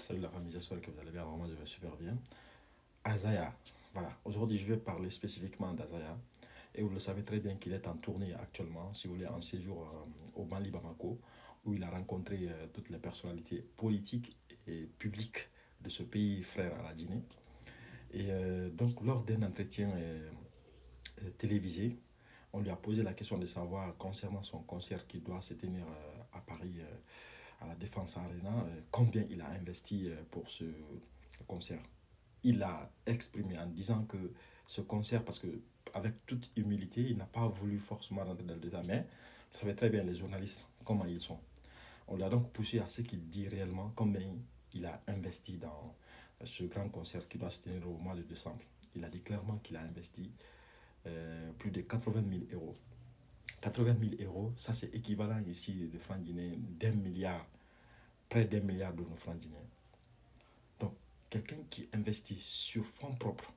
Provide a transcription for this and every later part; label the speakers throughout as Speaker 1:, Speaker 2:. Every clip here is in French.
Speaker 1: Salut la famille, j'espère que vous allez bien. Alors, moi, je vais super bien. Azaya, voilà. Aujourd'hui, je vais parler spécifiquement d'Azaya. Et vous le savez très bien qu'il est en tournée actuellement, si vous voulez, en séjour au Mali Bamako, où il a rencontré toutes les personnalités politiques et publiques de ce pays frère à la Guinée. Et donc, lors d'un entretien télévisé, on lui a posé la question de savoir concernant son concert qui doit se tenir à Paris, à la Défense Arena, combien il a investi pour ce concert. Il a exprimé en disant que ce concert, parce que avec toute humilité, il n'a pas voulu forcément rentrer dans le détail, mais vous savez très bien les journalistes, comment ils sont. On l'a donc poussé à ce qu'il dit réellement combien il a investi dans ce grand concert qui doit se tenir au mois de décembre. Il a dit clairement qu'il a investi plus de 80 000 euros. 80 000 euros, ça c'est équivalent ici de francs guinéens d'un milliard, près d'un milliard de nos francs guinéens. Donc, quelqu'un qui investit sur fonds propres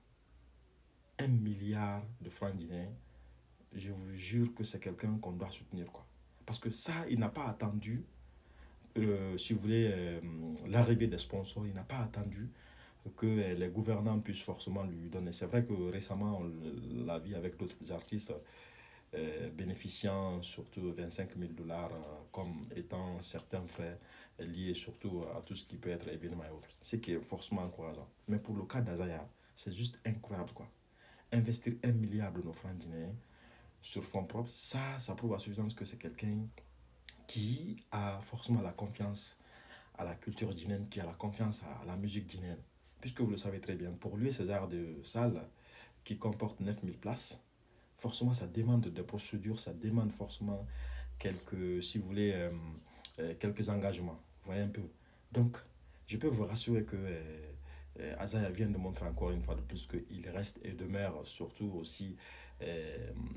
Speaker 1: 1 milliard de francs guinéens, je vous jure que c'est quelqu'un qu'on doit soutenir, quoi. Parce que ça, il n'a pas attendu, si vous voulez, l'arrivée des sponsors, il n'a pas attendu que les gouvernants puissent forcément lui donner. C'est vrai que récemment, on l'a vu avec d'autres artistes bénéficiant surtout 25 000 dollars comme étant certains frais liés surtout à tout ce qui peut être événement et autres. Ce qui est forcément encourageant. Mais pour le cas d'Azaya, c'est juste incroyable, quoi. Investir 1 milliard de nos francs guinéens sur fonds propres, ça prouve à suffisance que c'est quelqu'un qui a forcément la confiance à la culture guinéenne, qui a la confiance à la musique guinéenne. Puisque vous le savez très bien, pour lui, ces arts de salle qui comportent 9 000 places, forcément, ça demande des procédures, ça demande forcément quelques, si vous voulez, quelques engagements. Vous voyez un peu. Donc, je peux vous rassurer que Azaya vient de montrer encore une fois de plus qu'il reste et demeure surtout aussi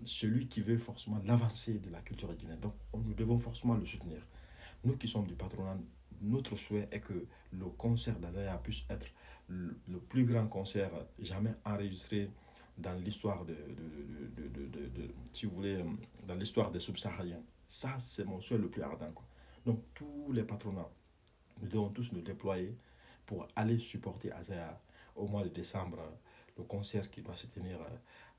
Speaker 1: celui qui veut forcément l'avancée de la culture guinéenne. Donc, nous devons forcément le soutenir. Nous qui sommes du patronat, notre souhait est que le concert d'Azaya puisse être le plus grand concert jamais enregistré dans l'histoire si vous voulez, dans l'histoire des subsahariens. Ça, c'est mon souhait le plus ardent, quoi. Donc, tous les patronats, nous devons tous nous déployer pour aller supporter Azaya au mois de décembre, le concert qui doit se tenir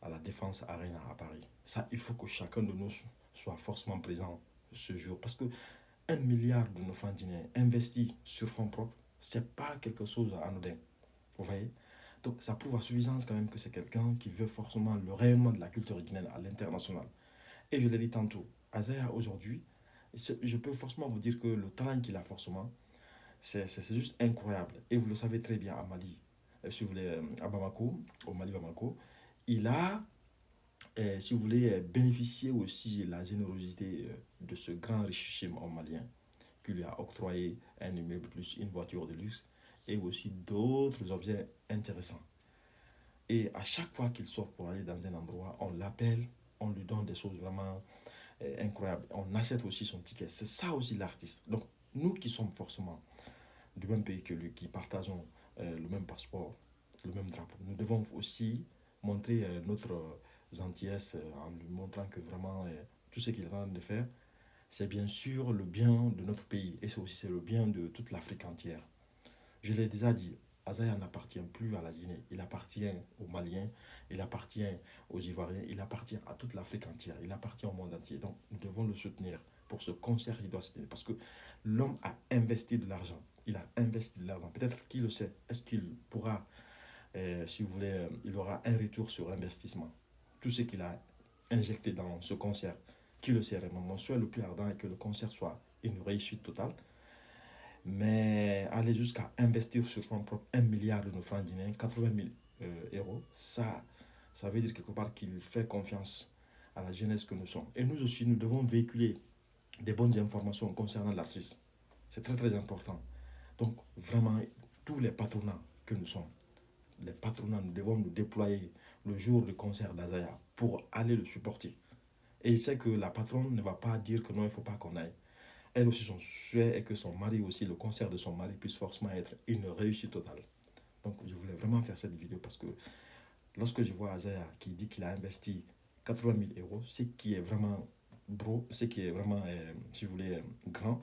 Speaker 1: à la Défense Arena à Paris. Ça, il faut que chacun de nous soit forcément présent ce jour. Parce que 1 milliard de nos francs guinéens investis sur fonds propres, c'est pas quelque chose à anodin. Vous voyez? Donc ça prouve à suffisance quand même que c'est quelqu'un qui veut forcément le rayonnement de la culture guinéenne à l'international. Et je l'ai dit tantôt, Azaya aujourd'hui, je peux forcément vous dire que le talent qu'il a forcément, c'est juste incroyable. Et vous le savez très bien à Mali, si vous voulez, à Bamako, au Mali Bamako, il a, si vous voulez, bénéficié aussi de la générosité de ce grand richissime homme malien qui lui a octroyé un immeuble plus une voiture de luxe et aussi d'autres objets intéressants. Et à chaque fois qu'il sort pour aller dans un endroit, on l'appelle, on lui donne des choses vraiment incroyables. On achète aussi son ticket. C'est ça aussi l'artiste. Donc, nous qui sommes forcément du même pays que lui, qui partageons le même passeport, le même drapeau, nous devons aussi montrer notre gentillesse en lui montrant que vraiment tout ce qu'il est en train de faire, c'est bien sûr le bien de notre pays et c'est aussi le bien de toute l'Afrique entière. Je l'ai déjà dit, Azaya n'appartient plus à la Guinée, il appartient aux Maliens, il appartient aux Ivoiriens, il appartient à toute l'Afrique entière, il appartient au monde entier. Donc nous devons le soutenir pour ce concert qui doit se tenir. Parce que l'homme a investi de l'argent, il a investi de l'argent. Peut-être qui le sait, est-ce qu'il pourra, si vous voulez, il aura un retour sur investissement. Tout ce qu'il a injecté dans ce concert, qui le sait vraiment. Mon souhait le plus ardent est que le concert soit une réussite totale. Mais aller jusqu'à investir sur son propre 1 milliard de nos francs guinéens, 80 000 euros, ça veut dire quelque part qu'il fait confiance à la jeunesse que nous sommes. Et nous aussi, nous devons véhiculer des bonnes informations concernant l'artiste. C'est très très important. Donc vraiment, tous les patronats que nous sommes, les patronats, nous devons nous déployer le jour du concert d'Azaya pour aller le supporter. Et il sait que la patronne ne va pas dire que non, il ne faut pas qu'on aille. Elle aussi, son souhait est que son mari aussi, le concert de son mari puisse forcément être une réussite totale. Donc, je voulais vraiment faire cette vidéo parce que lorsque je vois Azaya qui dit qu'il a investi 80 000 euros, ce qui est vraiment bro, ce qui est vraiment, si vous voulez, grand,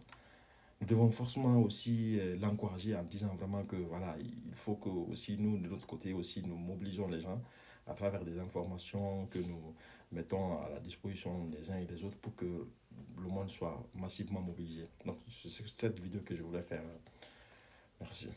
Speaker 1: nous devons forcément aussi l'encourager en disant vraiment que voilà, il faut que aussi nous, de l'autre côté, aussi nous mobilisons les gens à travers des informations que nous mettons à la disposition des uns et des autres pour que le monde soit massivement mobilisé. Donc, c'est cette vidéo que je voulais faire. Merci.